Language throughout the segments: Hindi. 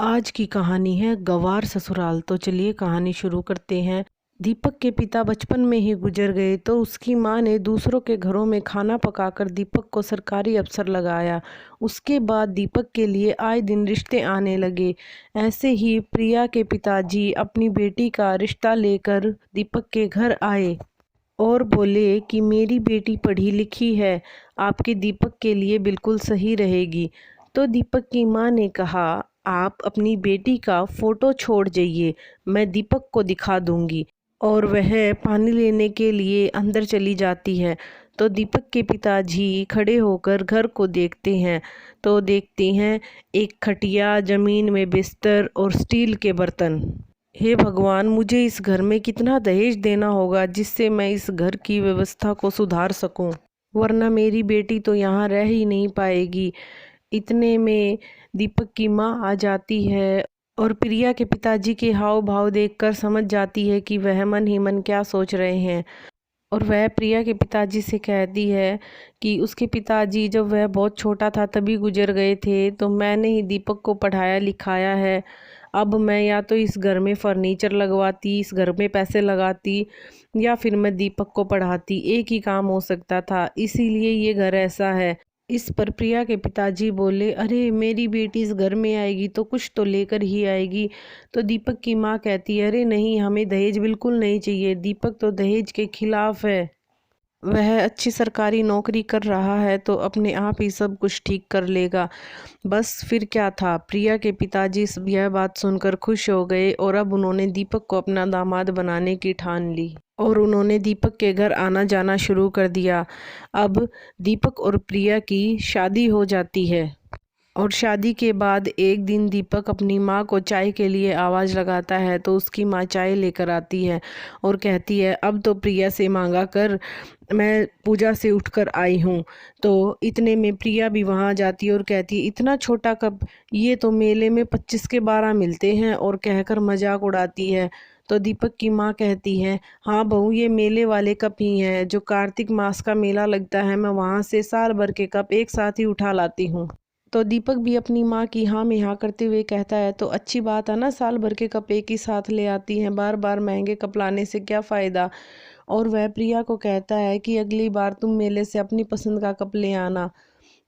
आज की कहानी है गवार ससुराल। तो चलिए कहानी शुरू करते हैं। दीपक के पिता बचपन में ही गुजर गए तो उसकी माँ ने दूसरों के घरों में खाना पकाकर दीपक को सरकारी अफसर लगाया। उसके बाद दीपक के लिए आए दिन रिश्ते आने लगे। ऐसे ही प्रिया के पिताजी अपनी बेटी का रिश्ता लेकर दीपक के घर आए और बोले कि मेरी बेटी पढ़ी लिखी है, आपके दीपक के लिए बिल्कुल सही रहेगी। तो दीपक की माँ ने कहा, आप अपनी बेटी का फोटो छोड़ जाइए, मैं दीपक को दिखा दूंगी। और वह पानी लेने के लिए अंदर चली जाती है। तो दीपक के पिताजी खड़े होकर घर को देखते हैं तो देखते हैं एक खटिया, जमीन में बिस्तर और स्टील के बर्तन। हे भगवान, मुझे इस घर में कितना दहेज देना होगा जिससे मैं इस घर की व्यवस्था को सुधार सकूं, वरना मेरी बेटी तो यहाँ रह ही नहीं पाएगी। इतने में दीपक की माँ आ जाती है और प्रिया के पिताजी के हाव भाव देखकर समझ जाती है कि वह मन ही मन क्या सोच रहे हैं। और वह प्रिया के पिताजी से कहती है कि उसके पिताजी जब वह बहुत छोटा था तभी गुजर गए थे, तो मैंने ही दीपक को पढ़ाया लिखाया है। अब मैं या तो इस घर में फर्नीचर लगवाती, इस घर में पैसे लगाती, या फिर मैं दीपक को पढ़ाती, एक ही काम हो सकता था, इसीलिए ये घर ऐसा है। इस पर प्रिया के पिताजी बोले, अरे मेरी बेटी इस घर में आएगी तो कुछ तो लेकर ही आएगी। तो दीपक की माँ कहती है, अरे नहीं, हमें दहेज बिल्कुल नहीं चाहिए, दीपक तो दहेज के खिलाफ है, वह अच्छी सरकारी नौकरी कर रहा है तो अपने आप ही सब कुछ ठीक कर लेगा। बस फिर क्या था, प्रिया के पिताजी यह बात सुनकर खुश हो गए और अब उन्होंने दीपक को अपना दामाद बनाने की ठान ली और उन्होंने दीपक के घर आना जाना शुरू कर दिया। अब दीपक और प्रिया की शादी हो जाती है और शादी के बाद एक दिन दीपक अपनी माँ को चाय के लिए आवाज़ लगाता है तो उसकी माँ चाय लेकर आती है और कहती है, अब तो प्रिया से मांगा कर, मैं पूजा से उठकर आई हूँ। तो इतने में प्रिया भी वहाँ जाती है और कहती है, इतना छोटा कप, ये तो मेले में 25 के 12 मिलते हैं, और कहकर मजाक उड़ाती है। तो दीपक की माँ कहती है, हाँ बहू, ये मेले वाले कप ही हैं, जो कार्तिक मास का मेला लगता है, मैं वहाँ से साल भर के कप एक साथ ही उठा लाती हूँ। तो दीपक भी अपनी माँ की हाँ में हाँ करते हुए कहता है, तो अच्छी बात है ना, साल भर के कप एक ही साथ ले आती हैं, बार बार महंगे कप लाने से क्या फ़ायदा। और वह प्रिया को कहता है कि अगली बार तुम मेले से अपनी पसंद का कप ले आना।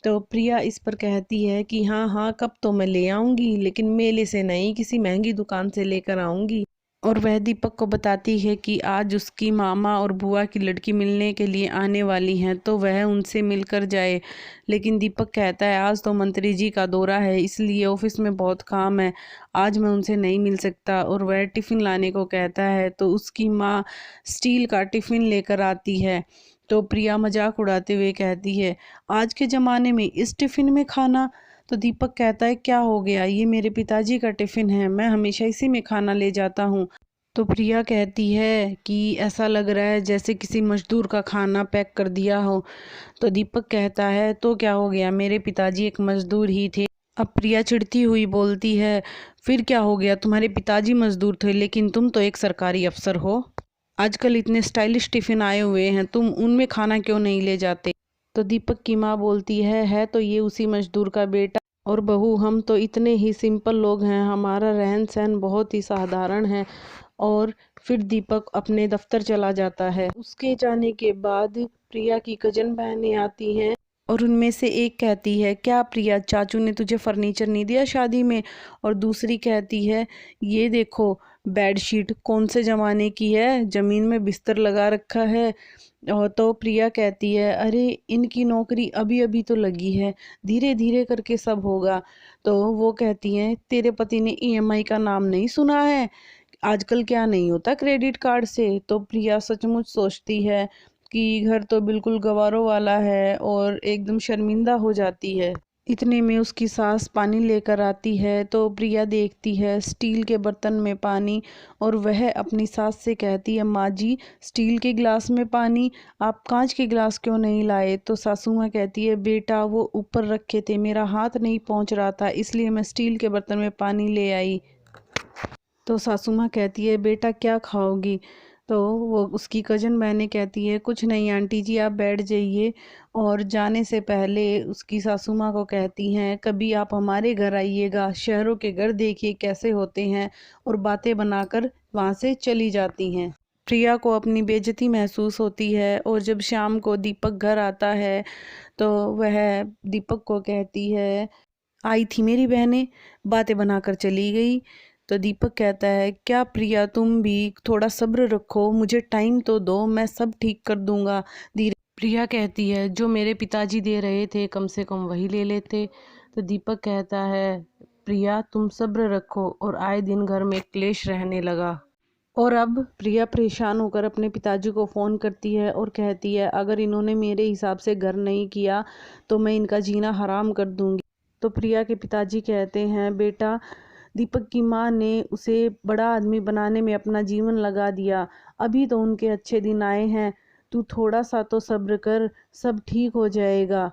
तो प्रिया इस पर कहती है कि हाँ हाँ, कप तो मैं ले आऊँगी, लेकिन मेले से नहीं, किसी महंगी दुकान से लेकर आऊँगी। और वह दीपक को बताती है कि आज उसकी मामा और बुआ की लड़की मिलने के लिए आने वाली हैं तो वह उनसे मिलकर जाए। लेकिन दीपक कहता है, आज तो मंत्री जी का दौरा है, इसलिए ऑफिस में बहुत काम है, आज मैं उनसे नहीं मिल सकता। और वह टिफ़िन लाने को कहता है तो उसकी माँ स्टील का टिफ़िन लेकर आती है। तो प्रिया मजाक उड़ाते हुए कहती है, आज के ज़माने में इस टिफ़िन में खाना। तो दीपक कहता है, क्या हो गया, ये मेरे पिताजी का टिफ़िन है, मैं हमेशा इसी में खाना ले जाता हूँ। तो प्रिया कहती है कि ऐसा लग रहा है जैसे किसी मजदूर का खाना पैक कर दिया हो। तो दीपक कहता है, तो क्या हो गया, मेरे पिताजी एक मजदूर ही थे। अब प्रिया चिढ़ती हुई बोलती है, फिर क्या हो गया, तुम्हारे पिताजी मजदूर थे लेकिन तुम तो एक सरकारी अफसर हो। आजकल इतने स्टाइलिश टिफ़िन आए हुए हैं, तुम उनमें खाना क्यों नहीं ले जाते। तो दीपक की माँ बोलती है तो ये उसी मजदूर का बेटा। और बहू, हम तो इतने ही सिंपल लोग हैं, हमारा रहन सहन बहुत ही साधारण है। और फिर दीपक अपने दफ्तर चला जाता है। उसके जाने के बाद प्रिया की कजन बहनें आती हैं और उनमें से एक कहती है, क्या प्रिया, चाचू ने तुझे फर्नीचर नहीं दिया शादी में। और दूसरी कहती है, ये देखो बेडशीट कौन से ज़माने की है, ज़मीन में बिस्तर लगा रखा है। और तो प्रिया कहती है, अरे इनकी नौकरी अभी अभी तो लगी है, धीरे धीरे करके सब होगा। तो वो कहती हैं, तेरे पति ने ईएमआई का नाम नहीं सुना है, आजकल क्या नहीं होता क्रेडिट कार्ड से। तो प्रिया सचमुच सोचती है कि घर तो बिल्कुल गवारों वाला है और एकदम शर्मिंदा हो जाती है। इतने में उसकी सास पानी लेकर आती है तो प्रिया देखती है स्टील के बर्तन में पानी और वह अपनी सास से कहती है, माँ जी, स्टील के गिलास में पानी, आप कांच के गिलास क्यों नहीं लाए। तो सासू माँ कहती है, बेटा वो ऊपर रखे थे, मेरा हाथ नहीं पहुँच रहा था, इसलिए मैं स्टील के बर्तन में पानी ले आई। तो सासू माँ कहती है, बेटा क्या खाओगी। तो वो उसकी कज़न बहनें कहती है कुछ नहीं आंटी जी आप बैठ जाइए, और जाने से पहले उसकी सासू माँ को कहती हैं कभी आप हमारे घर आइएगा, शहरों के घर देखिए कैसे होते हैं, और बातें बनाकर वहाँ से चली जाती हैं। प्रिया को अपनी बेइज्जती महसूस होती है, और जब शाम को दीपक घर आता है तो वह दीपक को कहती है आई थी मेरी बहनें, बातें बनाकर चली गई। तो दीपक कहता है क्या प्रिया तुम भी थोड़ा सब्र रखो, मुझे टाइम तो दो, मैं सब ठीक कर दूंगा धीरे। प्रिया कहती है जो मेरे पिताजी दे रहे थे कम से कम वही ले लेते। तो दीपक कहता है प्रिया तुम सब्र रखो, और आए दिन घर में क्लेश रहने लगा। और अब प्रिया परेशान होकर अपने पिताजी को फ़ोन करती है और कहती है अगर इन्होंने मेरे हिसाब से घर नहीं किया तो मैं इनका जीना हराम कर दूंगी। तो प्रिया के पिताजी कहते हैं बेटा, दीपक की माँ ने उसे बड़ा आदमी बनाने में अपना जीवन लगा दिया, अभी तो उनके अच्छे दिन आए हैं, तू थोड़ा सा तो सब्र कर, सब ठीक हो जाएगा,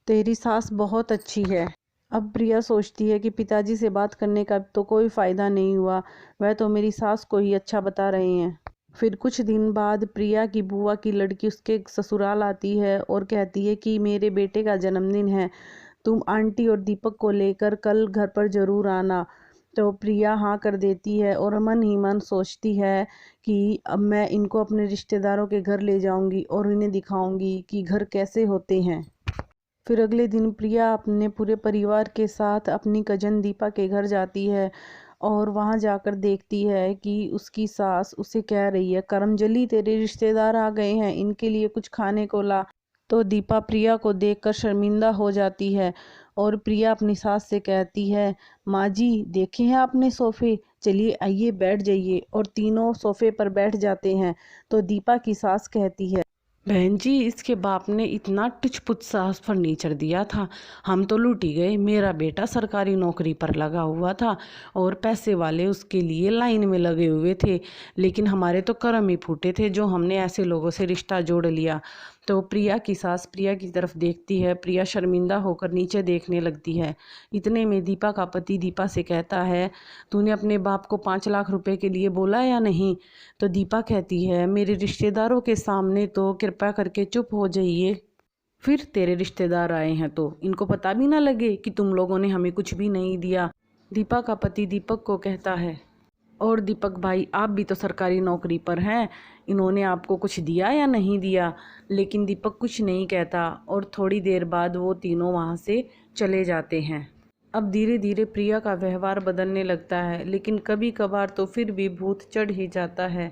तेरी सास बहुत अच्छी है। अब प्रिया सोचती है कि पिताजी से बात करने का तो कोई फ़ायदा नहीं हुआ, वह तो मेरी सास को ही अच्छा बता रहे हैं। फिर कुछ दिन बाद प्रिया की बुआ की लड़की उसके ससुराल आती है और कहती है कि मेरे बेटे का जन्मदिन है, तुम आंटी और दीपक को लेकर कल घर पर ज़रूर आना। तो प्रिया हाँ कर देती है और मन ही मन सोचती है कि अब मैं इनको अपने रिश्तेदारों के घर ले जाऊंगी और इन्हें दिखाऊंगी कि घर कैसे होते हैं। फिर अगले दिन प्रिया अपने पूरे परिवार के साथ अपनी कजन दीपा के घर जाती है, और वहां जाकर देखती है कि उसकी सास उसे कह रही है करमजली तेरे रिश्तेदार आ गए हैं, इनके लिए कुछ खाने को ला। तो दीपा प्रिया को देखकर शर्मिंदा हो जाती है, और प्रिया अपनी सास से कहती है माँ जी देखे हैं आपने सोफ़े, चलिए आइए बैठ जाइए, और तीनों सोफ़े पर बैठ जाते हैं। तो दीपा की सास कहती है बहन जी इसके बाप ने इतना टुच-पुच सा फर्नीचर दिया था, हम तो लूट ही गए। मेरा बेटा सरकारी नौकरी पर लगा हुआ था और पैसे वाले उसके लिए लाइन में लगे हुए थे, लेकिन हमारे तो कर्म ही फूटे थे जो हमने ऐसे लोगों से रिश्ता जोड़ लिया। तो प्रिया की सास प्रिया की तरफ देखती है, प्रिया शर्मिंदा होकर नीचे देखने लगती है। इतने में दीपा का पति दीपा से कहता है तूने अपने बाप को 5 लाख रुपए के लिए बोला या नहीं? तो दीपा कहती है मेरे रिश्तेदारों के सामने तो कृपया करके चुप हो जाइए, फिर तेरे रिश्तेदार आए हैं तो इनको पता भी ना लगे कि तुम लोगों ने हमें कुछ भी नहीं दिया। दीपा का पति दीपक को कहता है और दीपक भाई आप भी तो सरकारी नौकरी पर हैं, इन्होंने आपको कुछ दिया या नहीं दिया? लेकिन दीपक कुछ नहीं कहता और थोड़ी देर बाद वो तीनों वहाँ से चले जाते हैं। अब धीरे धीरे प्रिया का व्यवहार बदलने लगता है, लेकिन कभी कभार तो फिर भी भूत चढ़ ही जाता है।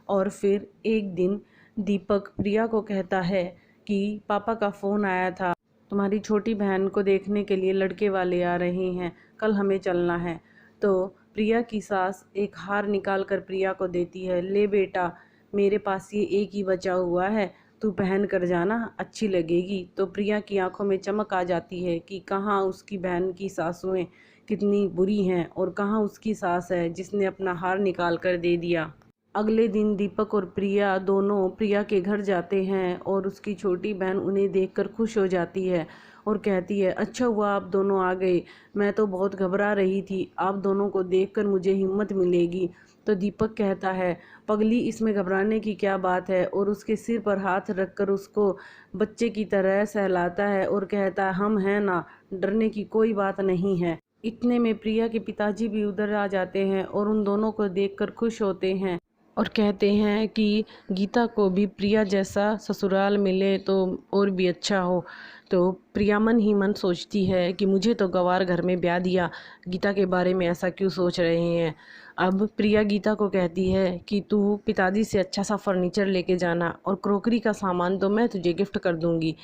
और फिर एक दिन दीपक प्रिया को कहता है कि पापा का फ़ोन आया था, तुम्हारी छोटी बहन को देखने के लिए लड़के वाले आ रहे हैं, कल हमें चलना है। तो प्रिया की सास एक हार निकाल कर प्रिया को देती है, ले बेटा मेरे पास ये एक ही बचा हुआ है, तू पहन कर जाना अच्छी लगेगी। तो प्रिया की आंखों में चमक आ जाती है कि कहाँ उसकी बहन की सासुएं कितनी बुरी हैं और कहाँ उसकी सास है जिसने अपना हार निकाल कर दे दिया। अगले दिन दीपक और प्रिया दोनों प्रिया के घर जाते हैं और उसकी छोटी बहन उन्हें देखकर खुश हो जाती है और कहती है अच्छा हुआ आप दोनों आ गए, मैं तो बहुत घबरा रही थी, आप दोनों को देखकर मुझे हिम्मत मिलेगी। तो दीपक कहता है पगली इसमें घबराने की क्या बात है, और उसके सिर पर हाथ रखकर उसको बच्चे की तरह सहलाता है और कहता है हम हैं ना, डरने की कोई बात नहीं है। इतने में प्रिया के पिताजी भी उधर आ जाते हैं और उन दोनों को देखकर खुश होते हैं और कहते हैं कि गीता को भी प्रिया जैसा ससुराल मिले तो और भी अच्छा हो। तो प्रिया मन ही मन सोचती है कि मुझे तो गंवार घर में ब्याह दिया, गीता के बारे में ऐसा क्यों सोच रहे हैं। अब प्रिया गीता को कहती है कि तू पिताजी से अच्छा सा फर्नीचर लेके जाना और क्रॉकरी का सामान तो मैं तुझे गिफ्ट कर दूंगी।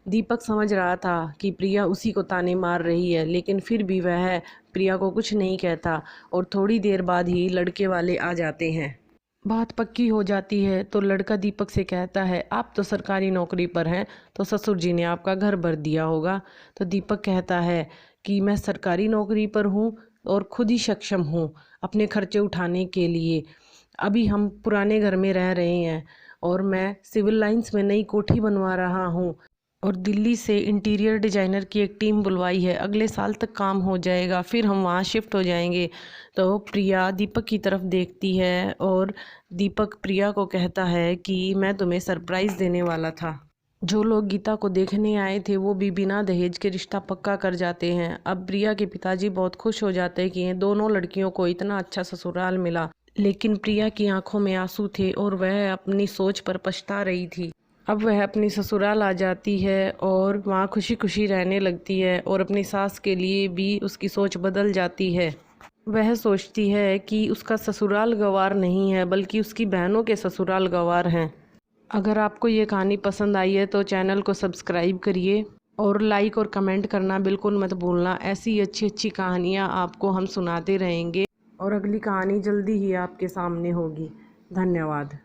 दीपक समझ रहा था कि प्रिया उसी को ताने मार रही है, लेकिन फिर भी वह प्रिया को कुछ नहीं कहता और थोड़ी देर बाद ही लड़के वाले आ जाते हैं। बात पक्की हो जाती है तो लड़का दीपक से कहता है आप तो सरकारी नौकरी पर हैं तो ससुर जी ने आपका घर भर दिया होगा। तो दीपक कहता है कि मैं सरकारी नौकरी पर हूँ और खुद ही सक्षम हूँ अपने खर्चे उठाने के लिए। अभी हम पुराने घर में रह रहे हैं और मैं सिविल लाइंस में नई कोठी बनवा रहा हूँ। और दिल्ली से इंटीरियर डिजाइनर की एक टीम बुलवाई है। अगले साल तक काम हो जाएगा, फिर हम वहाँ शिफ्ट हो जाएंगे। तो प्रिया दीपक की तरफ देखती है और दीपक प्रिया को कहता है कि मैं तुम्हें सरप्राइज़ देने वाला था। जो लोग गीता को देखने आए थे वो भी बिना दहेज के रिश्ता पक्का कर जाते हैं। अब प्रिया के पिताजी बहुत खुश हो जाते हैं कि दोनों लड़कियों को इतना अच्छा ससुराल मिला, लेकिन प्रिया की आंखों में आंसू थे और वह अपनी सोच पर पछता रही थी। अब वह अपनी ससुराल आ जाती है और वहाँ खुशी खुशी रहने लगती है और अपनी सास के लिए भी उसकी सोच बदल जाती है। वह सोचती है कि उसका ससुराल गंवार नहीं है बल्कि उसकी बहनों के ससुराल गंवार हैं। अगर आपको ये कहानी पसंद आई है तो चैनल को सब्सक्राइब करिए और लाइक और कमेंट करना बिल्कुल मत भूलना। ऐसी अच्छी अच्छी कहानियाँ आपको हम सुनाते रहेंगे और अगली कहानी जल्दी ही आपके सामने होगी। धन्यवाद।